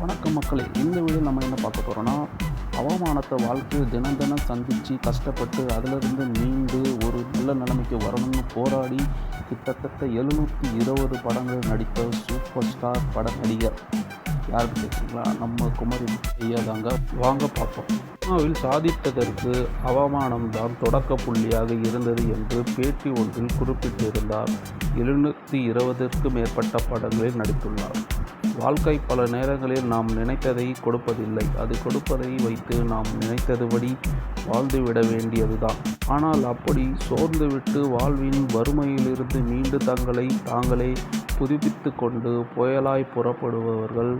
வணக்கம் மக்களே, இந்த வீடியோ நம்ம என்ன பார்க்க போகிறோன்னா, அவமானத்தை வாழ்க்கையில் தினம் தினம் சந்தித்து கஷ்டப்பட்டு அதிலிருந்து மீண்டு ஒரு நல்ல நிலைமைக்கு வரணும்னு போராடி கிட்டத்தட்ட 720 படங்கள் நடித்த சூப்பர் ஸ்டார் பட நடிகர் யாருக்கு கேட்குறீங்களா? நம்ம குமரி ஐயா தாங்க. வாங்க பார்ப்போம். சினிமாவில் சாதித்ததற்கு அவமானம்தான் தொடக்க புள்ளியாக இருந்தது என்று பேட்டி ஒன்றில் குறிப்பிட்டிருந்தார். 720க்கும் மேற்பட்ட படங்களில் நடித்துள்ளார். வாழ்க்கை பல நேரங்களில் நாம் நினைத்ததை கொடுப்பதில்லை. அது கொடுப்பதை வைத்து நாம் நினைத்ததுபடி வாழ்ந்துவிட வேண்டியதுதான். ஆனால் அப்படி சோர்ந்துவிட்டு வாழ்வின் வறுமையிலிருந்து மீண்டு தங்களை தாங்களே புதுப்பித்து கொண்டு புயலாய் புறப்படுபவர்கள்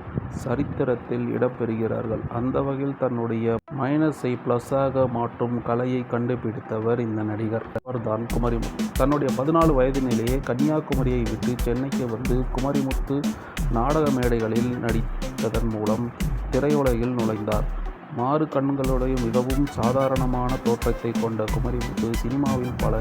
சரித்திரத்தில் இடம்பெறுகிறார்கள். அந்த வகையில் தன்னுடைய மைனஸை பிளஸாக மாற்றும் கலையை கண்டுபிடித்தவர் இந்த நடிகர். அவர்தான் குமரிமுத்து. தன்னுடைய 14 வயதினிலேயே கன்னியாகுமரியை விட்டு சென்னைக்கு வந்து குமரிமுத்து நாடக மேடைகளில் நடித்ததன் மூலம் திரையுலகில் நுழைந்தார். மாறு கண்களுடைய மிகவும் சாதாரணமான தோற்றத்தை கொண்ட குமரிமுத்து சினிமாவில் பல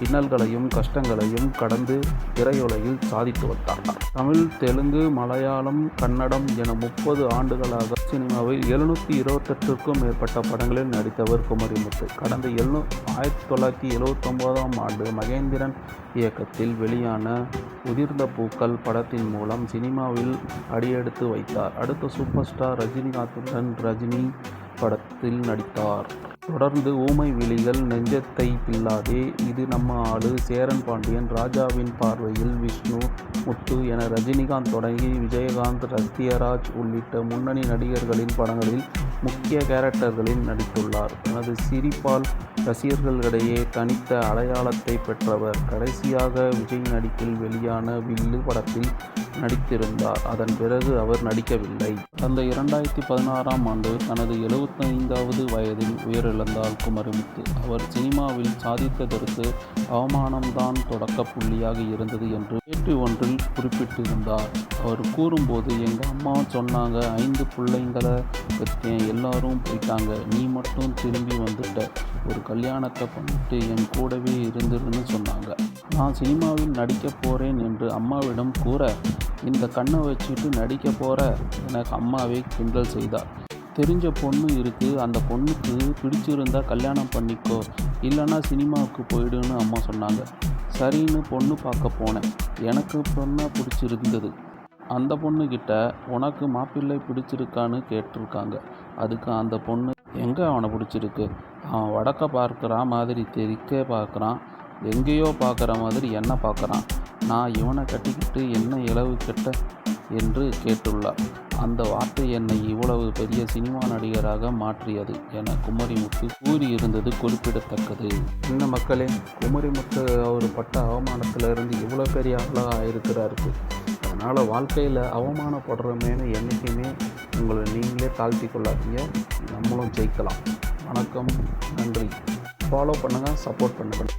இன்னல்களையும் கஷ்டங்களையும் கடந்து திரையுலகில் சாதித்து வந்தார். தமிழ், தெலுங்கு, மலையாளம், கன்னடம் என 30 ஆண்டுகளாக சினிமாவில் 728க்கும் மேற்பட்ட படங்களில் நடித்தவர் குமரிமுத்து. கடந்த 1979ஆம் ஆண்டு மகேந்திரன் இயக்கத்தில் வெளியான உதிர்ந்த பூக்கள் படத்தின் மூலம் சினிமாவில் அடியெடுத்து வைத்தார். அடுத்த சூப்பர் ஸ்டார் ரஜினிகாந்துடன் ரஜினி படத்தில் நடித்தார். தொடர்ந்து ஊமை விழிகள், நெஞ்சத்தை பில்லாதே, இது நம்ம ஆளு, சேரன் பாண்டியன், ராஜாவின் பார்வையில், விஷ்ணு, முத்து என ரஜினிகாந்த் தொடங்கி விஜயகாந்த், சத்யராஜ் உள்ளிட்ட முன்னணி நடிகர்களின் படங்களில் முக்கிய கேரக்டர்களில் நடித்துள்ளார். தனது சிரிப்பால் ரசிகர்களிடையே தனித்த அடையாளத்தை பெற்றவர். கடைசியாக விஜய் நடிப்பில் வெளியான வில்லு படத்தில் நடித்திருந்தார். அதன் பிறகு அவர் நடிக்கவில்லை. கடந்த 2016ஆம் ஆண்டு தனது 75வது வயதில் உயிரிழந்தார் குமரிமுத்து. அவர் சினிமாவில் சாதித்ததற்கு அவமானம்தான் தொடக்க புள்ளியாக இருந்தது என்று பேட்டி ஒன்றில் குறிப்பிட்டிருந்தார். அவர் கூறும்போது, எங்கள் அம்மா சொன்னாங்க, 5 பிள்ளைங்களை பெற்றேன், எல்லாரும் போயிட்டாங்க, நீ மட்டும் திரும்பி வந்துட்ட, ஒரு கல்யாணத்தை பண்ணிட்டு என் கூடவே இருந்துருன்னு சொன்னாங்க. நான் சினிமாவில் நடிக்க போகிறேன் என்று அம்மாவிடம் கூற, இந்த கண்ணை வச்சுட்டு நடிக்க போகிற எனக்கு அம்மாவே கிண்டல் செய்தார். தெரிஞ்ச பொண்ணு இருக்குது, அந்த பொண்ணுக்கு பிடிச்சிருந்தா கல்யாணம் பண்ணிக்கோ, இல்லைன்னா சினிமாவுக்கு போயிடுன்னு அம்மா சொன்னாங்க. சரின்னு பொண்ணு பார்க்க போனேன். எனக்கு பொண்ணை பிடிச்சிருந்தது. அந்த பொண்ணுக்கிட்ட உனக்கு மாப்பிள்ளை பிடிச்சிருக்கான்னு கேட்டிருக்காங்க. அதுக்கு அந்த பொண்ணு, எங்கே அவனை பிடிச்சிருக்கு, அவன் வடக்க பார்க்குற மாதிரி தெற்கே பார்க்குறான், எங்கேயோ பார்க்குற மாதிரி என்ன பார்க்குறான், நான் இவனை கட்டிக்கிட்டு என்ன இளவு கெட்ட என்று கேட்டுள்ளார். அந்த வார்த்தை என்னை இவ்வளவு பெரிய சினிமா நடிகராக மாற்றியது என குமரிமுத்து கூறியிருந்தது குறிப்பிடத்தக்கது. இந்த மக்களே, குமரிமுத்து அவர் பட்ட அவமானத்திலிருந்து இவ்வளோ பெரிய ஆளாக இருக்கிறாருக்கு. அதனால் வாழ்க்கையில் அவமானப்படுறமேனு என்றைக்குமே உங்களை நீங்களே தாழ்த்தி கொள்ளாதீங்க. நம்மளும் ஜெயிக்கலாம். வணக்கம், நன்றி. ஃபாலோ பண்ணுங்கள், சப்போர்ட் பண்ணுங்கள்.